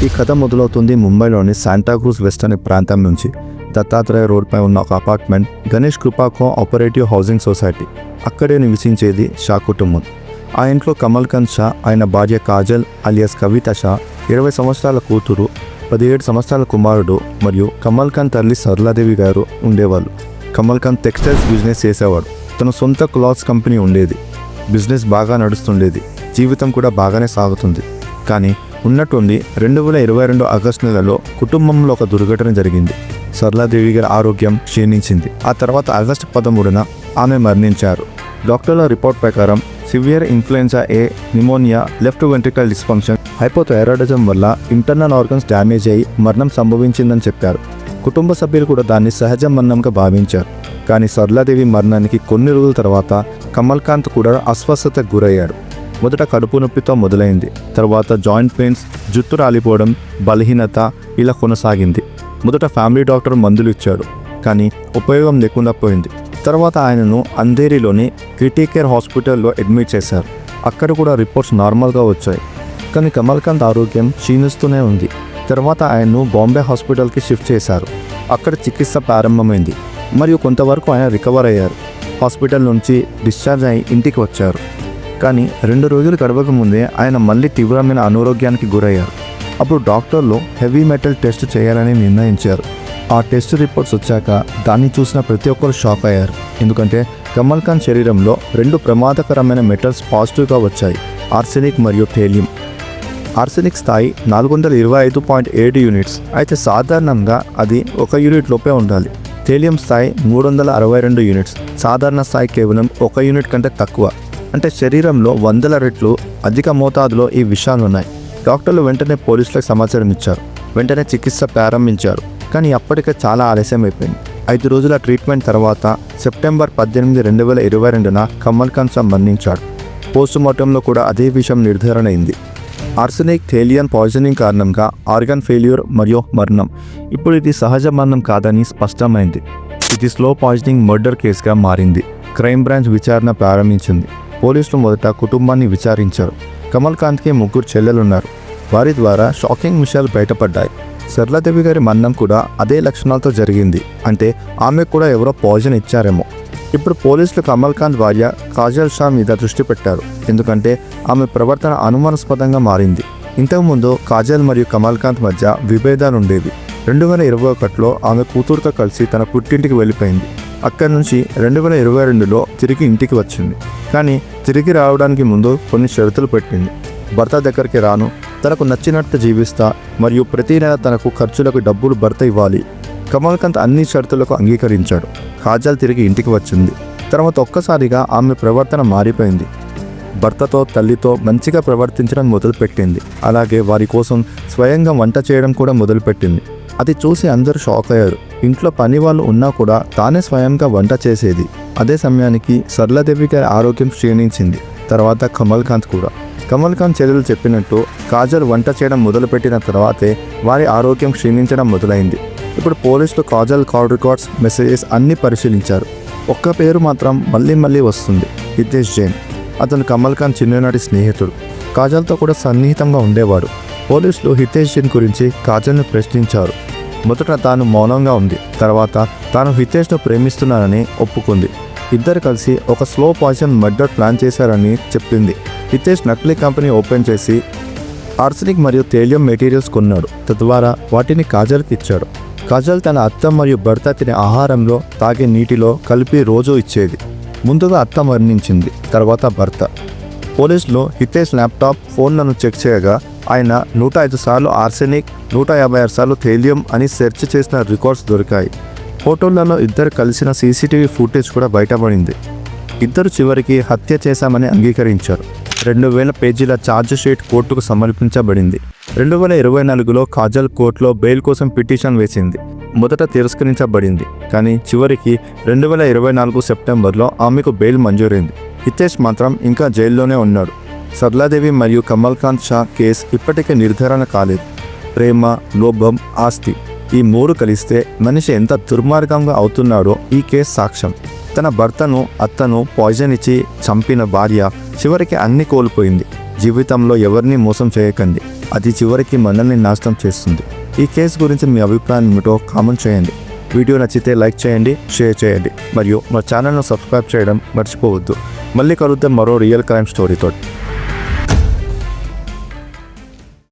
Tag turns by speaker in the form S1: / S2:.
S1: ఈ కథ మొదలవుతుంది ముంబైలోని శాంటాక్రూజ్ వెస్ట్ అనే ప్రాంతం నుంచి. దత్తాత్రేయ రోడ్పై ఉన్న ఒక అపార్ట్మెంట్ గణేష్ కృపా కోఆపరేటివ్ హౌసింగ్ సొసైటీ. అక్కడే నివసించేది షా కుటుంబం. ఆ ఇంట్లో కమల్ కాంత్ షా, ఆయన భార్య కాజల్ అలియాస్ కవిత షా, 20 సంవత్సరాల కూతురు, 17 సంవత్సరాల కుమారుడు మరియు కమల్ కాంత్ తల్లి సరళాదేవి గారు ఉండేవాళ్ళు. కమల్ కాంత్ టెక్స్టైల్స్ బిజినెస్ చేసేవాడు. తన సొంత క్లాత్స్ కంపెనీ ఉండేది. బిజినెస్ బాగా నడుస్తుండేది. జీవితం కూడా బాగానే సాగుతుంది. కానీ ఉన్నట్టుండి 2022 ఆగస్టు నెలలో కుటుంబంలో ఒక దుర్ఘటన జరిగింది. సరళాదేవి గారి ఆరోగ్యం క్షీణించింది. ఆ తర్వాత ఆగస్టు 13న ఆమె మరణించారు. డాక్టర్ల రిపోర్ట్ ప్రకారం సివియర్ ఇన్ఫ్లుయెన్జా ఏ, pneumonia, left ventricle dysfunction, hypothyroidism వల్ల ఇంటర్నల్ ఆర్గన్స్ డ్యామేజ్ అయి మరణం సంభవించిందని చెప్పారు. కుటుంబ సభ్యులు కూడా దాన్ని సహజ మరణంగా భావించారు. కానీ సరళాదేవి మరణానికి కొన్ని రోజుల తర్వాత కమల్ కాంత్ కూడా అస్వస్థతకు గురయ్యాడు. మొదట కడుపు నొప్పితో మొదలైంది. తర్వాత జాయింట్ పెయిన్స్, జుట్టు రాలిపోవడం, బలహీనత ఇలా కొనసాగింది. మొదట ఫ్యామిలీ డాక్టర్ మందులు ఇచ్చాడు, కానీ ఉపయోగం లేకుండా పోయింది. తర్వాత ఆయనను అంధేరిలోని క్రిటికేర్ హాస్పిటల్లో అడ్మిట్ చేశారు. అక్కడ కూడా రిపోర్ట్స్ నార్మల్గా వచ్చాయి. కానీ కమల్ కాంత్ ఆరోగ్యం క్షీణిస్తూనే ఉంది. తర్వాత ఆయన్ను బాంబే హాస్పిటల్కి షిఫ్ట్ చేశారు. అక్కడ చికిత్స ప్రారంభమైంది మరియు కొంతవరకు ఆయన రికవర్ అయ్యారు. హాస్పిటల్ నుంచి డిశ్చార్జ్ అయి ఇంటికి వచ్చారు. కానీ 2 రోజులు గడవక ముందే ఆయన మళ్ళీ తీవ్రమైన అనారోగ్యానికి గురయ్యారు. అప్పుడు డాక్టర్లు హెవీ మెటల్ టెస్ట్ చేయాలని నిర్ణయించారు. ఆ టెస్ట్ రిపోర్ట్స్ వచ్చాక దాన్ని చూసిన ప్రతి ఒక్కరు షాక్ అయ్యారు. ఎందుకంటే కమల్ కాంత్ శరీరంలో 2 ప్రమాదకరమైన మెటల్స్ పాజిటివ్గా వచ్చాయి: ఆర్సెనిక్ మరియు థేలియం. ఆర్సెనిక్ స్థాయి 425.7 యూనిట్స్ అయితే సాధారణంగా అది 1 యూనిట్ లోపే ఉండాలి. థేలియం స్థాయి 362 యూనిట్స్. సాధారణ స్థాయి కేవలం 1 యూనిట్ కంటే తక్కువ. అంటే శరీరంలో 100 రెట్లు అధిక మోతాదులో ఈ విషయాలున్నాయి. డాక్టర్లు వెంటనే పోలీసులకు సమాచారం ఇచ్చారు. వెంటనే చికిత్స ప్రారంభించారు. కానీ అప్పటికే చాలా ఆలస్యం అయిపోయింది. 5 రోజుల ట్రీట్మెంట్ తర్వాత సెప్టెంబర్ 18, 2022న కమల్ కాంత్ మరణించాడు. పోస్టుమార్టంలో కూడా అదే విషయం నిర్ధారణ అయింది: ఆర్సెనిక్, థేలియం పాయిజనింగ్ కారణంగా ఆర్గన్ ఫెయిల్యూర్ మరియు మరణం. ఇప్పుడు ఇది సహజ మరణం కాదని స్పష్టమైంది. ఇది స్లో పాయిజనింగ్ మర్డర్ కేసుగా మారింది. క్రైమ్ బ్రాంచ్ విచారణ ప్రారంభించింది. పోలీసులు మొదట కుటుంబాన్ని విచారించారు. కమల్ కాంత్కి 3 చెల్లెలున్నారు. వారి ద్వారా షాకింగ్ విషయాలు బయటపడ్డాయి. సరళాదేవి గారి మరణం కూడా అదే లక్షణాలతో జరిగింది. అంటే ఆమె కూడా ఎవరో పాయిజన్ ఇచ్చారేమో. ఇప్పుడు పోలీసులు కమల్ కాంత్ భార్య కాజల్ షా మీద దృష్టి పెట్టారు. ఎందుకంటే ఆమె ప్రవర్తన అనుమానాస్పదంగా మారింది. ఇంతకుముందు కాజల్ మరియు కమల్ కాంత్ మధ్య విభేదాలు ఉండేవి. 2021లో ఆమె కూతురుతో కలిసి తన పుట్టింటికి వెళ్ళిపోయింది. అక్కడి నుంచి 2022లో తిరిగి ఇంటికి వచ్చింది. కానీ తిరిగి రావడానికి ముందు కొన్ని షరతులు పెట్టింది. భర్త దగ్గరికి రాను, తనకు నచ్చినట్టు జీవిస్తా మరియు ప్రతి నెల తనకు ఖర్చులకు డబ్బులు భర్త ఇవ్వాలి. కమల్ కాంత్ అన్ని షరతులకు అంగీకరించాడు. కాజల్ తిరిగి ఇంటికి వచ్చింది. తర్వాత ఒక్కసారిగా ఆమె ప్రవర్తన మారిపోయింది. భర్తతో, తల్లితో మంచిగా ప్రవర్తించడం మొదలుపెట్టింది. అలాగే వారి కోసం స్వయంగా వంట చేయడం కూడా మొదలుపెట్టింది. అది చూసి అందరూ షాక్ అయ్యారు. ఇంట్లో పని వాళ్ళు ఉన్నా కూడా తానే స్వయంగా వంట చేసేది. అదే సమయానికి సరళాదేవి గారి ఆరోగ్యం క్షీణించింది. తర్వాత కమల్ కాంత్ కూడా. కమల్ కాంత్ చెల్లెలు చెప్పినట్టు కాజల్ వంట చేయడం మొదలుపెట్టిన తర్వాతే వారి ఆరోగ్యం క్షీణించడం మొదలైంది. ఇప్పుడు పోలీసులు కాజల్ కాల్ రికార్డ్స్, మెసేజెస్ అన్నీ పరిశీలించారు. ఒక్క పేరు మాత్రం మళ్ళీ వస్తుంది: హితేష్ జైన్. అతను కమల్ కాంత్ చిన్ననాటి స్నేహితుడు. కాజల్తో కూడా సన్నిహితంగా ఉండేవాడు. పోలీసులు హితేష్ జైన్ గురించి కాజల్ను ప్రశ్నించారు. మొదట తాను మౌనంగా ఉంది. తర్వాత తాను హితేష్ను ప్రేమిస్తున్నానని ఒప్పుకుంది. ఇద్దరు కలిసి ఒక స్లో పాయిజన్ మర్డర్ ప్లాన్ చేశారని చెప్పింది. హితేష్ నకిలీ కంపెనీ ఓపెన్ చేసి ఆర్సెనిక్ మరియు థేలియం మెటీరియల్స్ కొన్నాడు. తద్వారా వాటిని కాజల్కి ఇచ్చాడు. కాజల్ తన అత్త మరియు భర్త తినే ఆహారంలో, తాగే నీటిలో కలిపి రోజు ఇచ్చేది. ముందుగా అత్త మరణించింది, తర్వాత భర్త. పోలీసులు హితేష్ ల్యాప్టాప్, ఫోన్లను చెక్ చేయగా ఆయన 105 సార్లు ఆర్సెనిక్, 156 సార్లు థేలియం అని సెర్చ్ చేసిన రికార్డ్స్ దొరికాయి. ఫోటోలలో ఇద్దరు కలిసిన సీసీటీవీ ఫుటేజ్ కూడా బయటపడింది. ఇద్దరు చివరికి హత్య చేశామని అంగీకరించారు. 2000 పేజీల ఛార్జ్ షీట్ కోర్టుకు సమర్పించబడింది. 2024లో కాజల్ కోర్టులో బెయిల్ కోసం పిటిషన్ వేసింది. మొదట తిరస్కరించబడింది. కానీ చివరికి 2024 సెప్టెంబర్లో ఆమెకు బెయిల్ మంజూరైంది. హితేష్ మాత్రం ఇంకా జైల్లోనే ఉన్నాడు. సరళాదేవి మరియు కమల్ కాంత్ షా కేసు ఇప్పటికే నిర్ధారణ కాలేదు. ప్రేమ, లోభం, ఆస్తి ఈ 3 కలిస్తే మనిషి ఎంత దుర్మార్గంగా అవుతున్నాడో ఈ కేసు సాక్ష్యం. తన భర్తను, అత్తను పాయిజన్ ఇచ్చి చంపిన భార్య చివరికి అన్నీ కోల్పోయింది. జీవితంలో ఎవరిని మోసం చేయకండి, అది చివరికి మనల్ని నాశనం చేస్తుంది. ఈ కేసు గురించి మీ అభిప్రాయం ఏమిటో కామెంట్ చేయండి. వీడియో నచ్చితే లైక్ చేయండి, షేర్ చేయండి మరియు మా ఛానల్ను సబ్స్క్రైబ్ చేయడం మర్చిపోవద్దు. మళ్ళీ కలుద్దాం మరో రియల్ క్రైమ్ స్టోరీతో.